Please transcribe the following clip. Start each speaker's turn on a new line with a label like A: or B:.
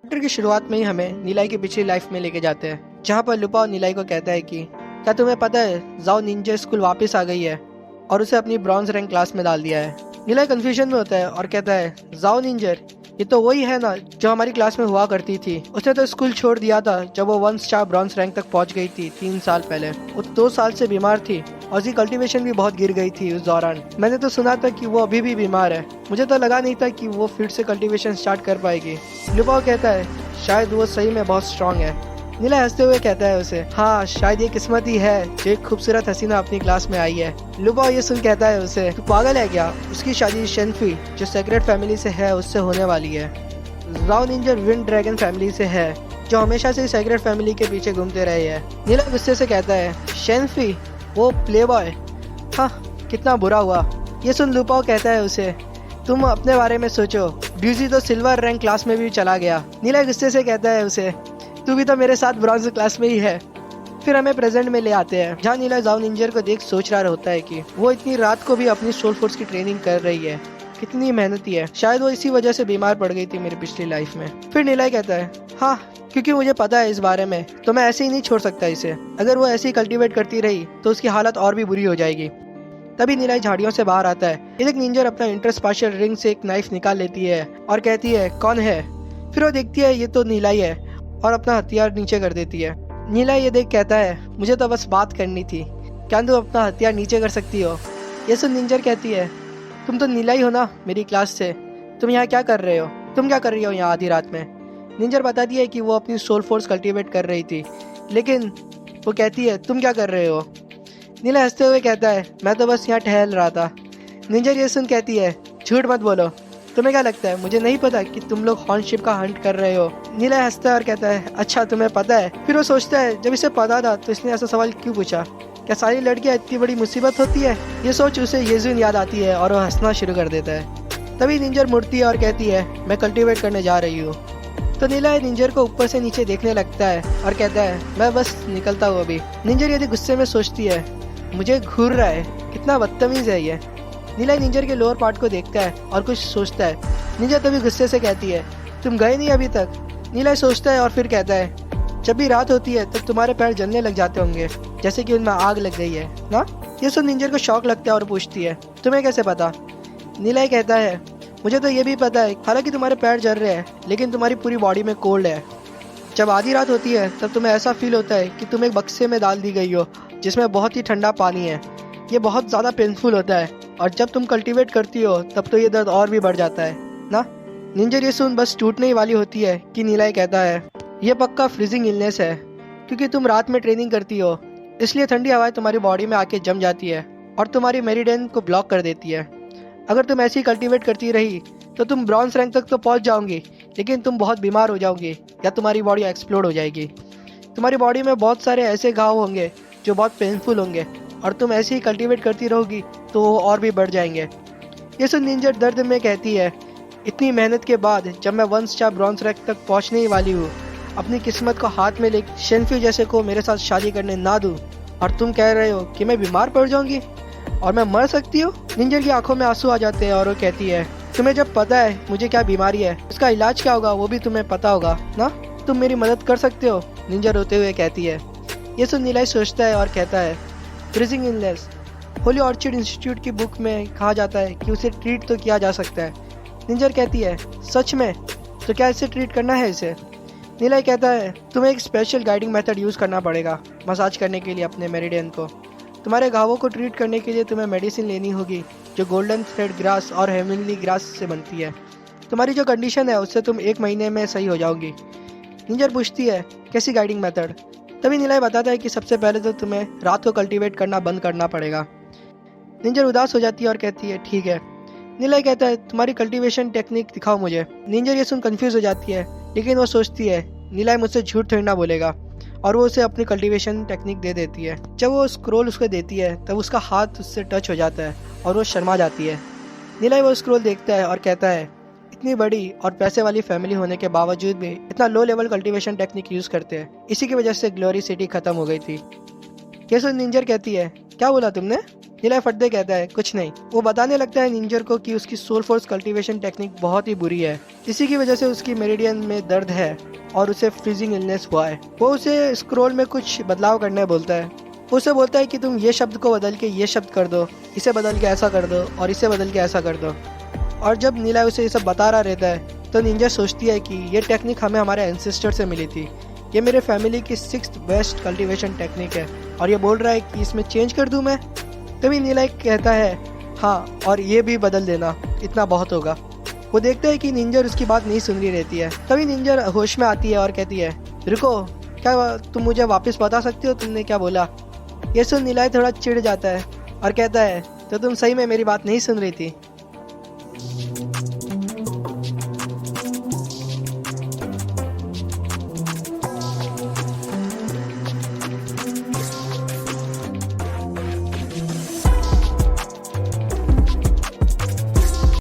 A: Chapter की शुरुआत में ही हमें नीलाई की पिछली लाइफ में लेके जाते हैं, जहाँ पर लुपाओ नीलाई को कहता है कि क्या तुम्हें पता है जाओ निंजा स्कूल वापस आ गई है और उसे अपनी ब्रॉन्ज रैंक क्लास में डाल दिया है। नीलाई कंफ्यूजन में होता है और कहता है जाओ निंजर, ये तो वही है ना जो हमारी क्लास में हुआ करती थी। उसने तो स्कूल छोड़ दिया था जब वो 1 स्टार ब्रॉन्ज रैंक तक पहुंच गई थी 3 साल पहले। वो 2 साल से बीमार थी और उसकी कल्टीवेशन भी बहुत गिर गई थी उस दौरान। मैंने तो सुना था कि वो अभी भी बीमार है, मुझे तो लगा नहीं था कि वो फिर से कल्टीवेशन स्टार्ट कर पाएगी। लुपाओ कहता है शायद वो सही में बहुत स्ट्रांग है। नीला हंसते हुए कहता है उसे, हाँ शायद ये किस्मत ही है जो एक खूबसूरत हसीना अपनी क्लास में आई है। लुपाओ ये सुन कहता है उसे, तू पागल है क्या? उसकी शादी शेनफी जो सेक्रेट फैमिली से है उससे होने वाली है। जाओ निंजर विंड ड्रैगन फैमिली से है जो हमेशा से सेक्रेट फैमिली के पीछे घूमते रहे हैं। नीला गुस्से से कहता है शेनफी वो प्लेबॉय, हाँ कितना बुरा हुआ। ये सुन लुपाओ कहता है उसे, तुम अपने बारे में सोचो, ड्यूजी तो सिल्वर रैंक क्लास में भी चला गया। नीला गुस्से से कहता है उसे, तू भी तो मेरे साथ ब्रॉन्ज क्लास में ही है। फिर हमें प्रेजेंट में ले आते हैं जहाँ नीला जाओ निंजर को देख सोच रहा होता है कि वो इतनी रात को भी अपनी सोल फोर्स की ट्रेनिंग कर रही है, कितनी मेहनती है। शायद वो इसी वजह से बीमार पड़ गई थी मेरी पिछली लाइफ में। फिर नीला कहता है, हाँ क्योंकि मुझे पता है इस बारे में, तो मैं ऐसे ही नहीं छोड़ सकता इसे। अगर वो ऐसे ही कल्टीवेट करती रही तो उसकी हालत और भी बुरी हो जाएगी। तभी नीलाई झाड़ियों से बाहर आता है। ये देख निंजर अपना इंटरस्पाशियल रिंग से एक नाइफ निकाल लेती है और कहती है कौन है। फिर वो देखती है ये तो नीलाई है और अपना हथियार नीचे कर देती है। नीलाई ये देख कहता है मुझे तो बस बात करनी थी, क्या तुम अपना हथियार नीचे कर सकती हो? ये सुन निंजर कहती है, तुम तो नीलाई हो ना मेरी क्लास से, तुम यहाँ क्या कर रहे हो? तुम क्या कर रही हो यहाँ आधी रात में? निंजर बताती है कि वो अपनी सोल फोर्स कल्टीवेट कर रही थी, लेकिन वो कहती है तुम क्या कर रहे हो? नीला हंसते हुए कहता है मैं तो बस यहाँ टहल रहा था। निंजर ये सुन कहती है झूठ मत बोलो, तुम्हें क्या लगता है मुझे नहीं पता कि तुम लोग हॉर्न शिप का हंट कर रहे हो? नीला हंसता है और कहता है अच्छा तुम्हें पता है। फिर वो सोचता है जब इसे पता था तो इसने ऐसा सवाल क्यों पूछा, क्या सारी लड़कियां इतनी बड़ी मुसीबत होती है? ये सोच उसे येजुन याद आती है और वो हंसना शुरू कर देता है। तभी निंजर मुड़ती है और कहती है मैं कल्टीवेट करने जा रही हूँ। तो नीला निंजर को ऊपर से नीचे देखने लगता है और कहता है मैं बस निकलता हूँ अभी। निंजर यदि गुस्से में सोचती है मुझे घूर रहा है, कितना बदतमीज है ये। नीला निंजर के लोअर पार्ट को देखता है और कुछ सोचता है। निंजर तभी गुस्से से कहती है तुम गए नहीं अभी तक? नीला सोचता है और फिर कहता है जब भी रात होती है तब तुम्हारे पैर जलने लग जाते होंगे जैसे कि उनमें आग लग गई है ना? ये सुन निंजर को शौक लगता है और पूछती है तुम्हें कैसे पता? नीला कहता है मुझे तो ये भी पता है, हालांकि तुम्हारे पैर जल रहे हैं लेकिन तुम्हारी पूरी बॉडी में कोल्ड है। जब आधी रात होती है तब तुम्हें ऐसा फील होता है कि तुम एक बक्से में डाल दी गई हो जिसमें बहुत ही ठंडा पानी है। ये बहुत ज़्यादा पेनफुल होता है और जब तुम कल्टीवेट करती हो तब तो ये दर्द और भी बढ़ जाता है ना? निंजर ये सुन बस टूटने ही वाली होती है कि नीला कहता है ये पक्का फ्रीजिंग इलनेस है, क्योंकि तुम रात में ट्रेनिंग करती हो इसलिए ठंडी हवाएं तुम्हारी बॉडी में आके जम जाती है और तुम्हारी मेरिडियन को ब्लॉक कर देती है। अगर तुम ऐसे ही कल्टीवेट करती रही तो तुम ब्रॉन्ज रैंक तक तो पहुंच जाओगी, लेकिन तुम बहुत बीमार हो जाओगी या तुम्हारी बॉडी एक्सप्लोड हो जाएगी। तुम्हारी बॉडी में बहुत सारे ऐसे घाव होंगे जो बहुत पेनफुल होंगे और तुम ऐसे ही कल्टीवेट करती रहोगी तो वो और भी बढ़ जाएंगे। ये सुन निंजर दर्द में कहती है इतनी मेहनत के बाद जब मैं 1 स्टार ब्रॉन्ज रैंक तक पहुंचने ही वाली हूँ, अपनी किस्मत को हाथ में ले शेनफी जैसे को मेरे साथ शादी करने ना दूँ, और तुम कह रहे हो कि मैं बीमार पड़ जाऊंगी और मैं मर सकती हूँ? निंजर की आंखों में आंसू आ जाते हैं और वो कहती है तुम्हें जब पता है मुझे क्या बीमारी है, उसका इलाज क्या होगा वो भी तुम्हें पता होगा ना? तुम मेरी मदद कर सकते हो? निंजर रोते हुए कहती है। ये सुन नीलाई सोचता है और कहता है freezing illness Holi orchid institute की बुक में कहा जाता है कि उसे ट्रीट तो किया जा सकता है। निंजर कहती है सच में? तो क्या इसे ट्रीट करना है इसे? नीलाई कहता है तुम्हें एक स्पेशल गाइडिंग मेथड यूज़ करना पड़ेगा मसाज करने के लिए अपने मेरिडियन को। तुम्हारे घावों को ट्रीट करने के लिए तुम्हें मेडिसिन लेनी होगी जो गोल्डन थ्रेड ग्रास और हेमिंगली ग्रास से बनती है। तुम्हारी जो कंडीशन है उससे तुम 1 महीने में सही हो जाओगी। निंजर पूछती है कैसी गाइडिंग मेथड? तभी नीलाई बताता है कि सबसे पहले तो तुम्हें रात को कल्टीवेट करना बंद करना पड़ेगा। निंजर उदास हो जाती है और कहती है ठीक है। नीलाई कहता है तुम्हारी कल्टीवेशन टेक्निक दिखाओ मुझे। निंजर ये सुन कंफ्यूज हो जाती है, लेकिन वो सोचती है नीलाई मुझसे झूठ थोड़ी ना बोलेगा, और वो उसे अपनी कल्टीवेशन टेक्निक दे देती है। जब वो स्क्रोल उसको देती है तब उसका हाथ उससे टच हो जाता है और वो शर्मा जाती है। नीलाई वो स्क्रोल देखता है और कहता है इतनी बड़ी और पैसे वाली फैमिली होने के बावजूद भी इतना low level cultivation technique use करते हैं, इसी की वजह से ग्लोरी सिटी खत्म हो गई थी। ये सुन निंजर कहती है क्या बोला तुमने? नीलाई फटदे कहता है कुछ नहीं। वो बताने लगता है निंजर को कि उसकी सोल फोर्स कल्टीवेशन टेक्निक बहुत ही बुरी है, इसी की वजह से उसकी मेरिडियन में दर्द है और उसे फ्रीजिंग इलनेस हुआ है। वो उसे स्क्रोल में कुछ बदलाव करने बोलता है। वो उसे बोलता है कि तुम ये शब्द को बदल के ये शब्द कर दो, इसे बदल के ऐसा कर दो और इसे बदल के ऐसा कर दो। और जब नीलाई उसे ये सब बता रहा रहता है तो निंजा सोचती है कि ये टेक्निक हमें हमारे एंसेस्टर से मिली थी, ये मेरे फैमिली की 6th बेस्ट कल्टीवेशन टेक्निक है और ये बोल रहा है कि इसमें चेंज कर दूं मैं। तभी नीलाई कहता है हाँ, और ये भी बदल देना, इतना बहुत होगा। वो देखता है कि निंजर उसकी बात नहीं सुन रही रहती है। तभी निंजर होश में आती है और कहती है रुको, क्या तुम मुझे वापस बता सकती हो तुमने क्या बोला? ये सुन नीलाई थोड़ा चिढ़ जाता है और कहता है तो तुम सही में मेरी बात नहीं सुन रही थी?